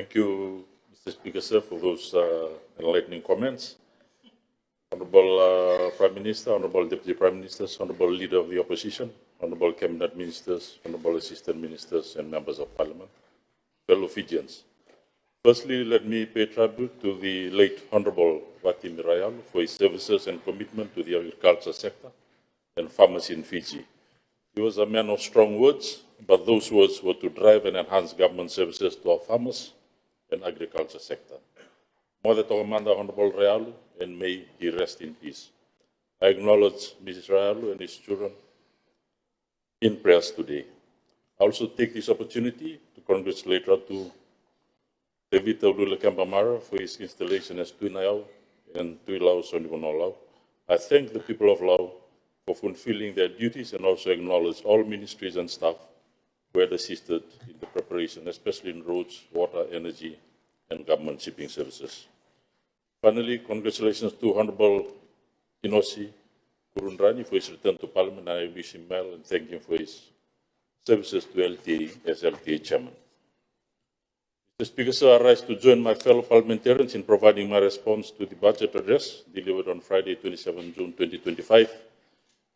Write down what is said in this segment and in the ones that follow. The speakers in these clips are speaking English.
Thank you, Mr. Speaker, sir, for those enlightening comments. Honorable Prime Minister, Honorable Deputy Prime Ministers, Honorable Leader of the Opposition, Honorable Cabinet Ministers, Honorable Assistant Ministers, and Members of Parliament, fellow Fijians. Firstly, let me pay tribute to the late Honorable Wati Mirayalu for his services and commitment to the agriculture sector and farmers in Fiji. He was a man of strong words, but those words were to drive and enhance government services to our farmers and agriculture sector. Mother Togamanda Honorable Rayalu, and may he rest in peace. I acknowledge Mrs. Rayalu and his children in prayers today. I also take this opportunity to congratulate Ratu David Taurula Kambamara for his installation as Tuinayau and Tuilau Sonigonolau. I thank the people of Lau for fulfilling their duties and also acknowledge all ministries and staff who had assisted in the preparation, especially in roads, water, energy, and government shipping services. Finally, congratulations to Honorable Inosi Kurundrani for his return to Parliament. I wish him well and thank him for his services to LTA as LTA Chairman. Mr. Speaker, sir, I rise to join my fellow parliamentarians in providing my response to the budget address delivered on Friday, 27 June 2025.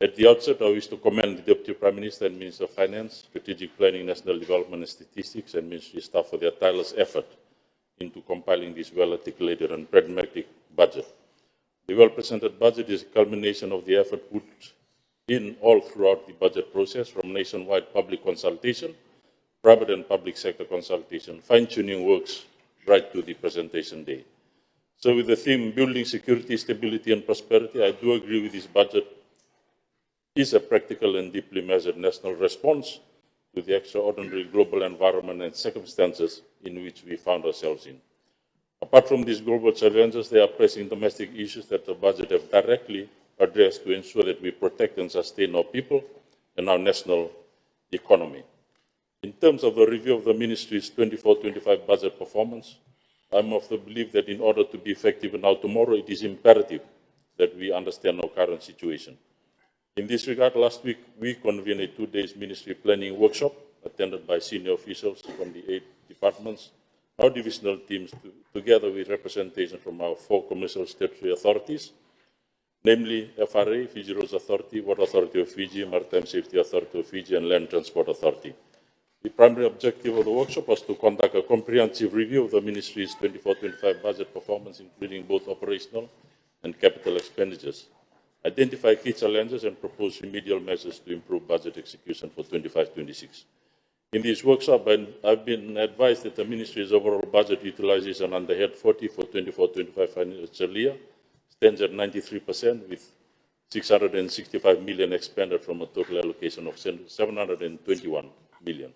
At the outset, I wish to commend the Deputy Prime Minister and Minister of Finance, Strategic Planning, National Development and Statistics, and Ministry staff for their tireless effort into compiling this well-articulated and pragmatic budget. The well-presented budget is a culmination of the effort put in all throughout the budget process, from nationwide public consultation, private and public sector consultation, fine-tuning works right to the presentation day. So with the theme, building security, stability and prosperity, I do agree with this budget is a practical and deeply measured national response to the extraordinary global environment and circumstances in which we found ourselves in. Apart from these global challenges, there are pressing domestic issues that the budget have directly addressed to ensure that we protect and sustain our people and our national economy. In terms of the review of the Ministry's 24-25 budget performance, I'm of the belief that in order to be effective now tomorrow, it is imperative that we understand our current situation. In this regard, last week, we convened a 2-day ministry planning workshop attended by senior officials from the 8 departments, our divisional teams, together with representation from our 4 commercial statutory authorities, namely FRA, Fiji Roads Authority, Water Authority of Fiji, Maritime Safety Authority of Fiji, and Land Transport Authority. The primary objective of the workshop was to conduct a comprehensive review of the Ministry's 24-25 budget performance, including both operational and capital expenditures, identify key challenges and propose remedial measures to improve budget execution for 25-26. In this workshop, I've been advised that the Ministry's overall budget utilization under Head 40 for 24-25 financial year stands at 93%, with 665 million expended from a total allocation of 721 million.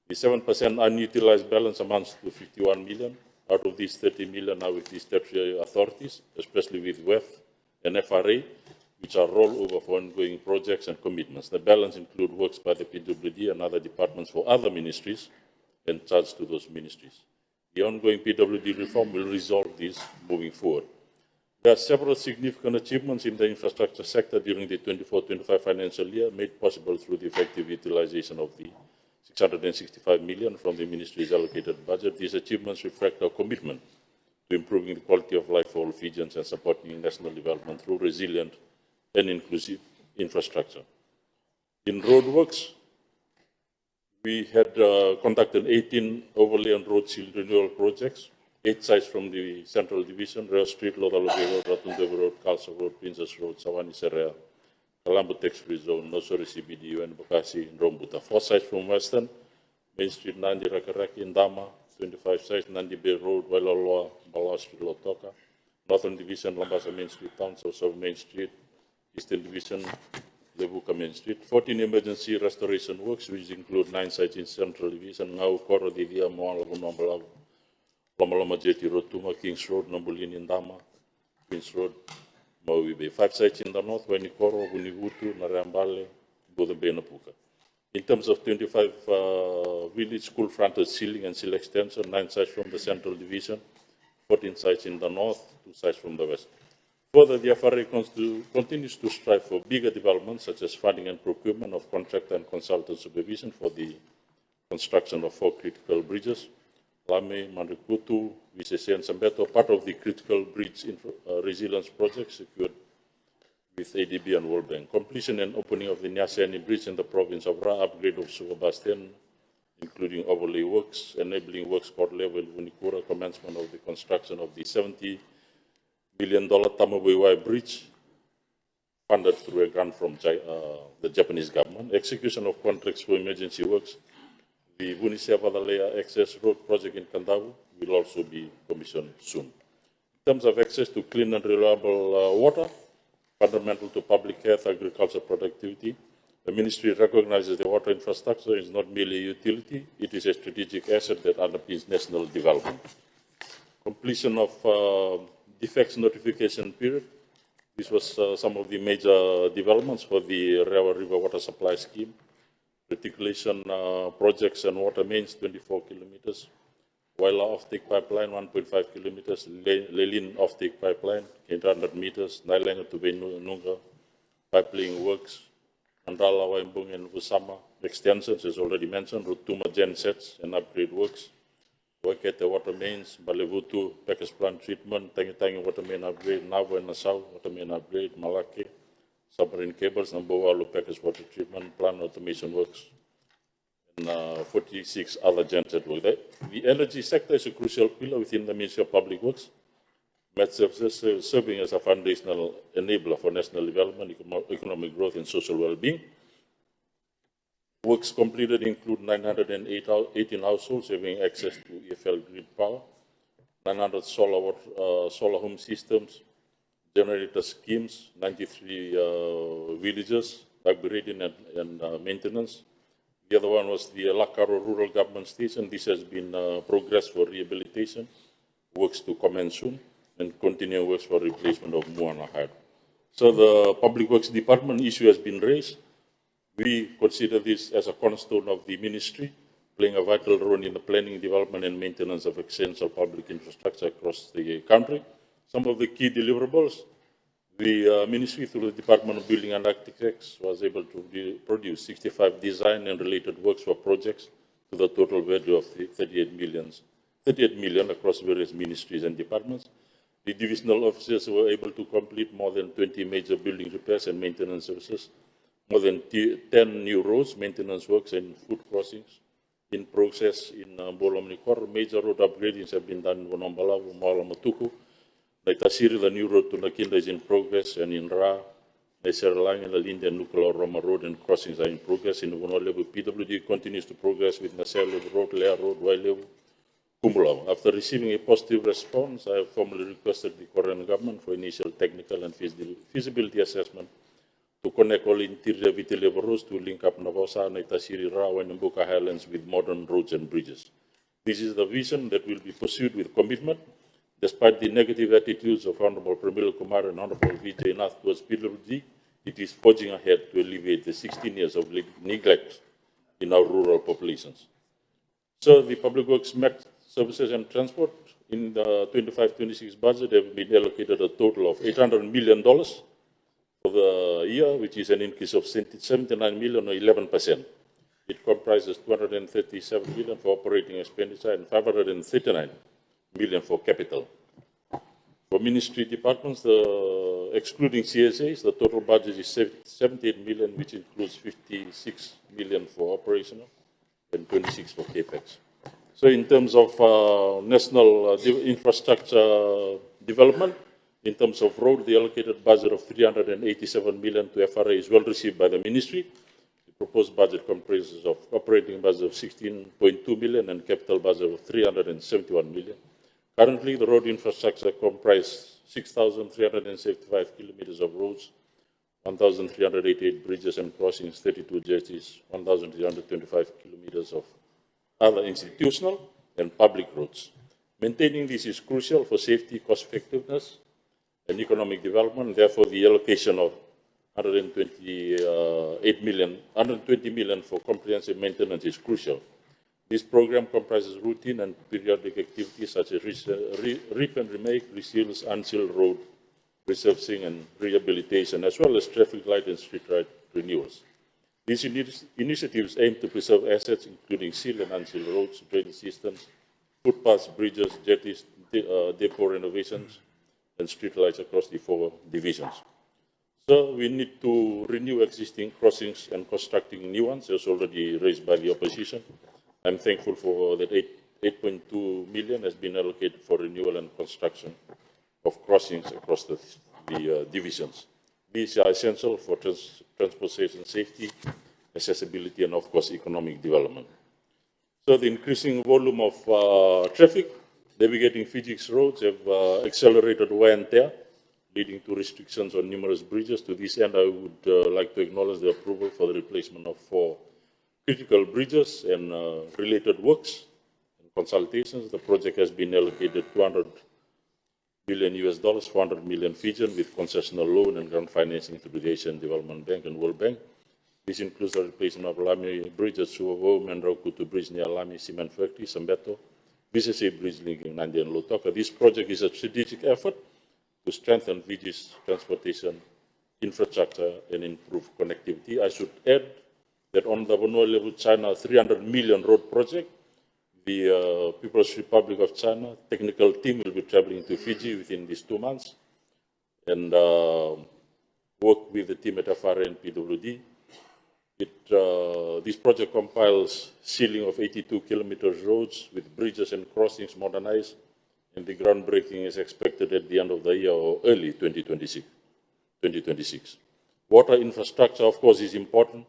The 7% unutilized balance amounts to 51 million. Out of these, 30 million are with the statutory authorities, especially with WEF and FRA, which are rollover for ongoing projects and commitments. The balance include works by the PWD and other departments for other ministries and charged to those ministries. The ongoing PWD reform will resolve this moving forward. There are several significant achievements in the infrastructure sector during the 24-25 financial year made possible through the effective utilization of the 665 million from the ministry's allocated budget. These achievements reflect our commitment to improving the quality of life for all Fijians and supporting national development through resilient and inclusive infrastructure. In roadworks, we had conducted 18 overlay and road seal renewal projects, 8 sites from the Central Division, Rail Street, Lodaloge Road, Ratundevi Road, Kalsa Road, Princess Road, Sawani Serea, Kalambu Tax-Free Zone, Nosori CBD, and Bukasi, and Rombuta. 4 sites from Western, Main Street, Nandi, Rakaraki, Ndama, 25 sites, Nandi Bay Road, Wailoloa, Balawa Street, Lotoka, Northern Division, Lambasa Main Street, Town, South Main Street, Eastern Division, Levuka Main Street, 14 emergency restoration works, which include 9 sites in Central Division, Ngau, Koro, Divia, Moala, Nombalau, Lomaloma Jetty Road, Tuma, Kings Road, Nambulini, Ndama, Queens Road, Maui Bay. 5 sites in the north, Wanikoro, Univutu, Narambale, Boda Napuka. In terms of 25 village school frontage sealing and seal extension, 9 sites from the Central Division, 14 sites in the north, 2 sites from the west. Further, the FRA continues to strive for bigger developments, such as funding and procurement of contractor and consultant supervision for the construction of 4 critical bridges, Lame, Manrikutu, Visese, and Sambeto, part of the critical bridge resilience project secured with ADB and World Bank. Completion and opening of the Nyasiani Bridge in the province of Ra, upgrade of Sugabastian, including overlay works, enabling works court level Wunikura, commencement of the construction of the $70 million Tamabuiwai Bridge, funded through a grant from the Japanese government. Execution of contracts for emergency works. The Vunisea-Vadalea Access Road project in Kandavu will also be commissioned soon. In terms of access to clean and reliable water, fundamental to public health, agriculture, productivity, the ministry recognizes the water infrastructure is not merely a utility, it is a strategic asset that underpins national development. Completion of defects notification period. This was some of the major developments for the Rewa River Water Supply Scheme. Reticulation projects and water mains, 24 kilometers. Waila offtake pipeline, 1.5 kilometers. Lelin offtake pipeline, 800 meters. Nailanga to Benunga, pipeline works. Andala, Waimbung, and Usama extensions, as already mentioned. Rutuma gen sets and upgrade works. Waikete water mains, Balevutu, package plant treatment, Tangi water main upgrade, Navo and Nassau water main upgrade, Malake, submarine cables, Nambowalu package water treatment, plant automation works, and 46 other genset work. The energy sector is a crucial pillar within the Ministry of Public Works. Met services serving as a foundational enabler for national development, economic growth, and social well-being. Works completed include 918 households having access to EFL grid power, 900 solar home systems, generator schemes, 93 villages, upgrading and maintenance. The other one was the Lakaro Rural Government Station. This has been progress for rehabilitation, works to commence soon, and continue works for replacement of Moana Hard. So the Public Works Department issue has been raised. We consider this as a cornerstone of the ministry, playing a vital role in the planning, development, and maintenance of essential public infrastructure across the country. Some of the key deliverables, the ministry, through the Department of Building and Architects, was able to produce 65 design and related works for projects to the total value of 38 million across various ministries and departments. The divisional officers were able to complete more than 20 major building repairs and maintenance services, more than 10 new roads, maintenance works, and food crossings in process in Bolomnikor. Major road upgrades have been done in Wonombalawu, Malamatuku. Naitasiri, the new road to Nakinda is in progress, and in Ra, Naiseralang, Lalinde, and Nukula Roma Road and crossings are in progress. In Wonolevu, PWD continues to progress with Naselevu Road, Lea Road, Wailevu, Kumulaw. After receiving a positive response, I have formally requested the Korean government for initial technical and feasibility assessment to connect all interior Vitilevo roads to link up Navosa, Naitasiri, Rawa, and Mbuka Highlands with modern roads and bridges. This is the vision that will be pursued with commitment. Despite the negative attitudes of Honorable Pramila Kumar and Honorable Vijay Nath towards PWD, it is forging ahead to alleviate the 16 years of neglect in our rural populations. So the Public Works Met Services and Transport in the 25-26 budget have been allocated a total of $800 million for the year, which is an increase of 79 million or 11%. It comprises 237 million for operating expenditure and 539 million for capital. For ministry departments, excluding CSAs, the total budget is 78 million, which includes 56 million for operational and 26 for capex. So in terms of national infrastructure development, in terms of road, the allocated budget of 387 million to FRA is well received by the ministry. The proposed budget comprises of operating budget of 16.2 million and capital budget of 371 million. Currently, the road infrastructure comprises 6,375 kilometers of roads, 1,388 bridges and crossings, 32 jetties, 1,325 kilometers of other institutional and public roads. Maintaining this is crucial for safety, cost effectiveness, and economic development. Therefore, the allocation of 120 million for comprehensive maintenance is crucial. This program comprises routine and periodic activities such as reap and remake, reseals, unseal road, resurfacing and rehabilitation, as well as traffic light and street light renewals. These initiatives aim to preserve assets, including seal and unsealed roads, drainage systems, footpaths, bridges, jetties, depot renovations, and street lights across the 4 divisions. So we need to renew existing crossings and constructing new ones, as already raised by the opposition. I'm thankful for that 8.2 million has been allocated for renewal and construction of crossings across the divisions. These are essential for transportation safety, accessibility, and of course economic development. So the increasing volume of traffic navigating Fiji's roads have accelerated wear and tear, leading to restrictions on numerous bridges. To this end, I would like to acknowledge the approval for the replacement of 4 critical bridges and related works and consultations. The project has been allocated $200 billion US, 400 million Fijian, with concessional loan and grant financing through the Asian Development Bank and World Bank. This includes the replacement of Lami Bridge at Suwawau, Mandraku to Bridge near Lami Cement Factory, Sambeto, BCC Bridge linking Nandi and Lotoka. This project is a strategic effort to strengthen Fiji's transportation infrastructure and improve connectivity. I should add that on the Vanua level China 300 million road project, the People's Republic of China technical team will be traveling to Fiji within these 2 months and work with the team at FRA and PWD. This project compiles sealing of 82 kilometers roads with bridges and crossings modernized, and the groundbreaking is expected at the end of the year or early 2026. Water infrastructure, of course, is important.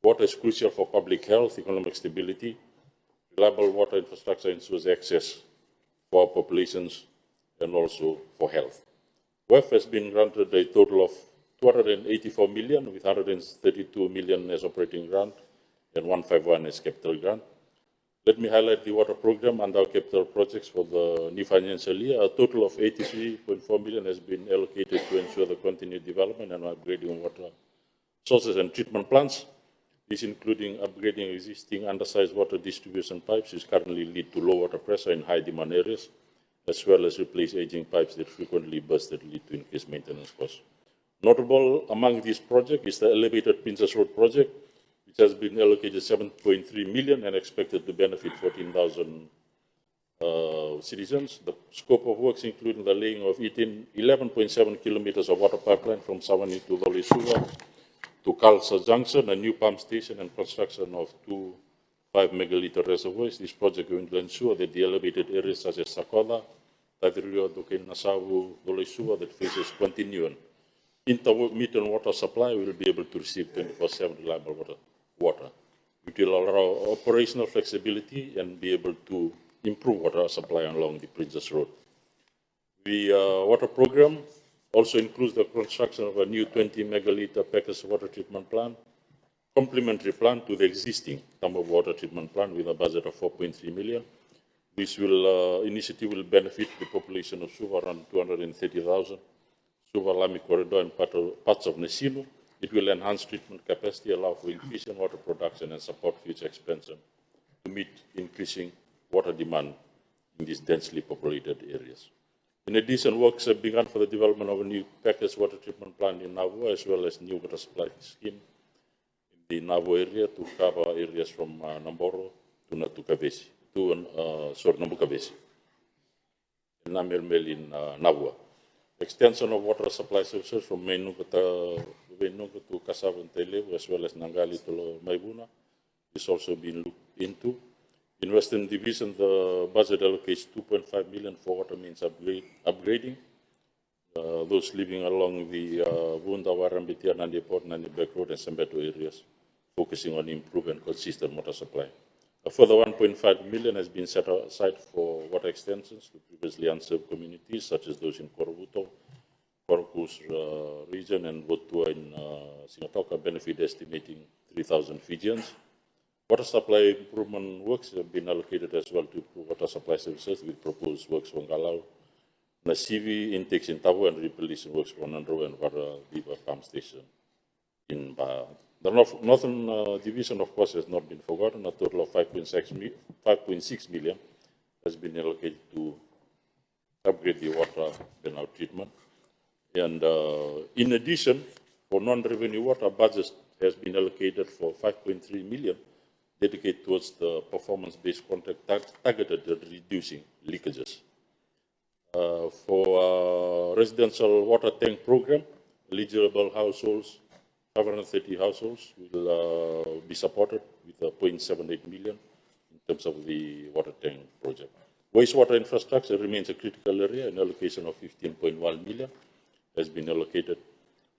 Water is crucial for public health, economic stability. Reliable water infrastructure ensures access for our populations and also for health. WEF has been granted a total of 284 million, with 132 million as operating grant and 151 as capital grant. Let me highlight the water program under our capital projects for the new financial year. A total of 83.4 million has been allocated to ensure the continued development and upgrading water sources and treatment plants. This including upgrading existing undersized water distribution pipes, which currently lead to low water pressure in high demand areas, as well as replace aging pipes that frequently burst that lead to increased maintenance costs. Notable among these projects is the elevated Princess Road project, which has been allocated 7.3 million and expected to benefit 14,000 citizens. The scope of works including the laying of 11.7 kilometers of water pipeline from Savani to Dolisua to Kalsa Junction, a new pump station, and construction of 2 5-megaliter reservoirs. This project will ensure that the elevated areas such as Sakola, Tadirio, Dukin, Nasavu, Dolisua that faces continuing intermittent water supply will be able to receive 24/7 reliable water. It will allow operational flexibility and be able to improve water supply along the Princess Road. The water program also includes the construction of a new 20-megaliter packaged water treatment plant, complementary plant to the existing Tambo water treatment plant with a budget of 4.3 million. This initiative will benefit the population of Suva, around 230,000. Suva Lami corridor and parts of Nesino. It will enhance treatment capacity, allow for efficient water production, and support future expansion to meet increasing water demand in these densely populated areas. In addition, works have begun for the development of a new packaged water treatment plant in Navu, as well as new water supply scheme in the Navu area to cover areas from Namboro to Natukavesi, Nambukavesi, and Namelmel in Navua. Extension of water supply services from Mainunga to Kasava and Televu, as well as Nangali to Maibuna, is also being looked into. In Western Division, the budget allocates 2.5 million for water mains upgrading. Those living along the Vunda, Warambitia, Nandi Port, Nandi Back Road, and Sambeto areas, focusing on improved and consistent water supply. A further 1.5 million has been set aside for water extensions to previously unserved communities, such as those in Korobuto, Korokus region, and Votua in Singatoka, benefit estimating 3,000 Fijians. Water supply improvement works have been allocated as well to improve water supply services with proposed works from Galau, Nasivi, intakes in Tavu, and repollution works from Nandro and Vara Diva Pump Station in Ba. The Northern Division, of course, has not been forgotten. A total of 5.6 million has been allocated to upgrade the water canal treatment. And in addition, for non-revenue water, budget has been allocated for 5.3 million dedicated towards the performance-based contract targeted at reducing leakages. For residential water tank program, eligible households, 530 households will be supported with 0.78 million in terms of the water tank project. Wastewater infrastructure remains a critical area. An allocation of 15.1 million has been allocated.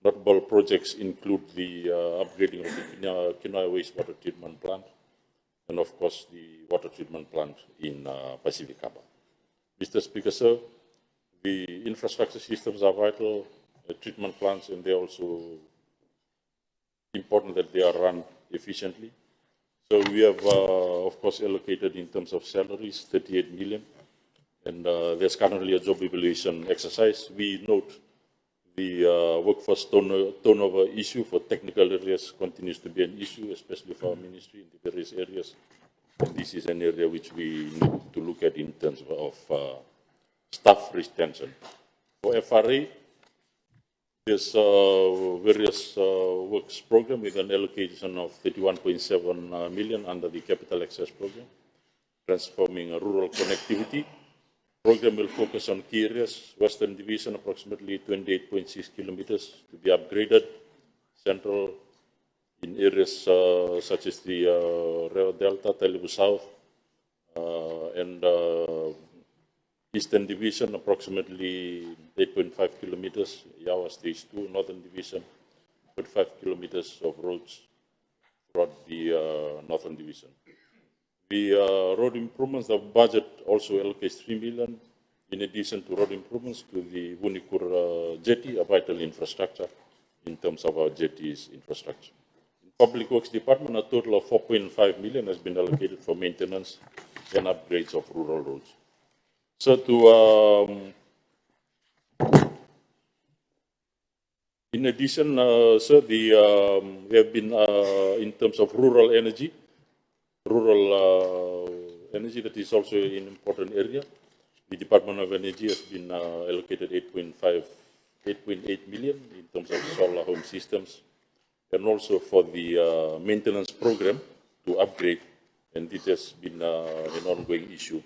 Notable projects include the upgrading of the Kinoa wastewater treatment plant and, of course, the water treatment plant in Pacific Harbour. Mr. Speaker, sir, the infrastructure systems are vital, treatment plants, and they're also important that they are run efficiently. So we have, of course, allocated in terms of salaries, 38 million. And there's currently a job evaluation exercise. We note the workforce turnover issue for technical areas continues to be an issue, especially for our ministry in the various areas. And this is an area which we need to look at in terms of staff retention. For FRA, there's various works program with an allocation of 31.7 million under the Capital Access Program, transforming rural connectivity. Program will focus on key areas, Western Division, approximately 28.6 kilometers to be upgraded, Central in areas such as the Rio Delta, Talibu South, and Eastern Division, approximately 8.5 kilometers, Yawa Stage 2, Northern Division, 0.5 kilometers of roads throughout the Northern Division. The road improvements, the budget also allocates 3 million in addition to road improvements to the Wunikur jetty, a vital infrastructure in terms of our jetty's infrastructure. In Public Works Department, a total of 4.5 million has been allocated for maintenance and upgrades of rural roads. So in addition, sir, we have been, in terms of rural energy, that is also an important area. The Department of Energy has been allocated 8.8 million in terms of solar home systems, and also for the maintenance program to upgrade, and it has been an ongoing issue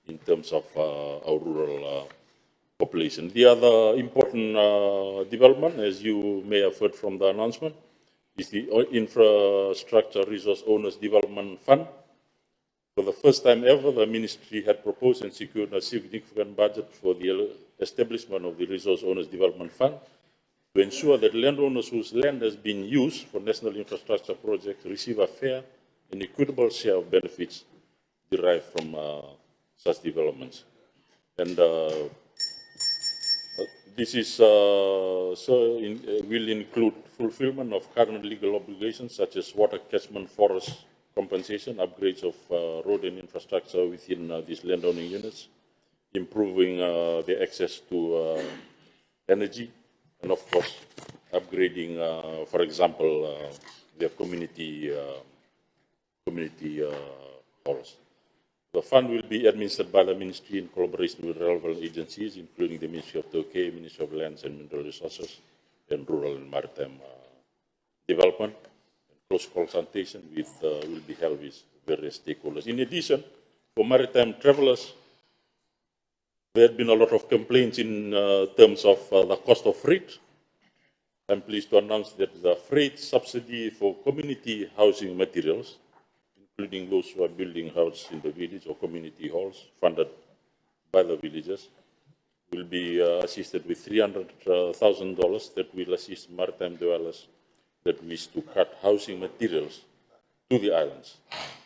in terms of our rural population. The other important development, as you may have heard from the announcement, is the Infrastructure Resource Owners Development Fund. For the first time ever, the ministry had proposed and secured a significant budget for the establishment of the Resource Owners Development Fund to ensure that landowners whose land has been used for national infrastructure projects receive a fair and equitable share of benefits derived from such developments. And this is will include fulfillment of current legal obligations such as water catchment forest compensation, upgrades of road and infrastructure within these landowning units, improving the access to energy, and of course, upgrading, for example, their community halls. The fund will be administered by the ministry in collaboration with relevant agencies, including the Ministry of Turkey, Ministry of Lands and Mineral Resources, and Rural and Maritime Development. Close consultation with will be held with various stakeholders. In addition, for maritime travelers, there have been a lot of complaints in terms of the cost of freight. I'm pleased to announce that the freight subsidy for community housing materials, including those who are building houses in the village or community halls funded by the villagers, will be assisted with $300,000 that will assist maritime dwellers that wish to cut housing materials to the islands.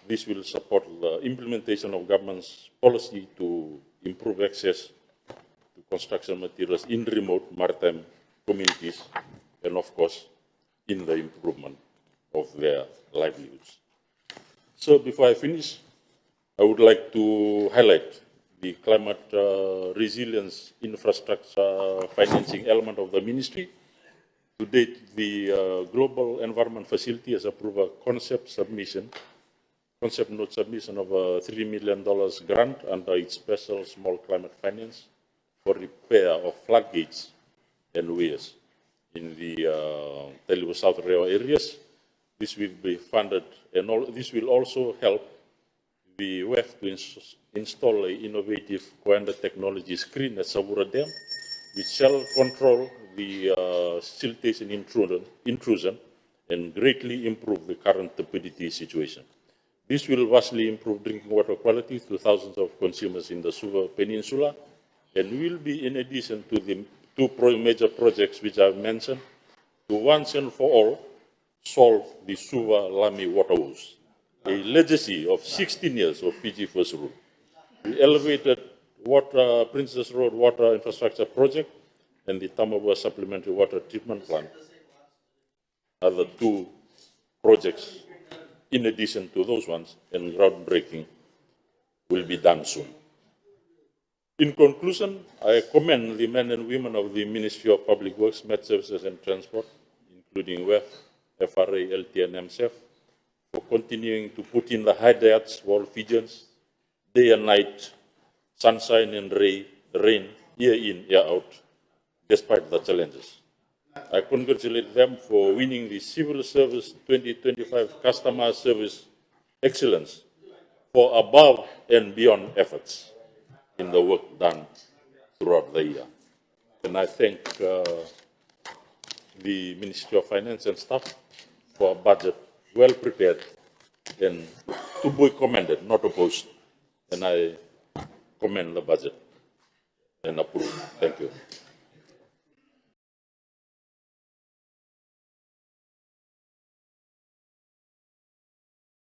This will support the implementation of government's policy to improve access to construction materials in remote maritime communities, and of course, in the improvement of their livelihoods. So before I finish, I would like to highlight the climate resilience infrastructure financing element of the ministry. To date, the Global Environment Facility has approved a concept note submission of a $3 million grant under its special small climate finance for repair of floodgates and weirs in the Talibu South Rio areas. This will be funded, and this will also help the WEF to install an innovative Coanda technology screen at Savura Dam, which shall control the siltation intrusion and greatly improve the current turbidity situation. This will vastly improve drinking water quality to thousands of consumers in the Suva Peninsula, and will be in addition to the two major projects which I've mentioned, to once and for all solve the Suva Lami water woes, a legacy of 16 years of Fiji First Rule. The elevated Princess Road Water Infrastructure Project and the Tamabua Supplementary Water Treatment Plant are the two projects in addition to those ones, and groundbreaking will be done soon. In conclusion, I commend the men and women of the Ministry of Public Works, Met Services and Transport, including WEF, FRA, LT and MSF, for continuing to put in the high diets for all Fijians, day and night, sunshine and rain, year in, year out, despite the challenges. I congratulate them for winning the Civil Service 2025 Customer Service Excellence for above and beyond efforts in the work done throughout the year. And I thank the Ministry of Finance and staff for a budget well prepared and to be commended, not opposed. And I commend the budget and approve. Thank you.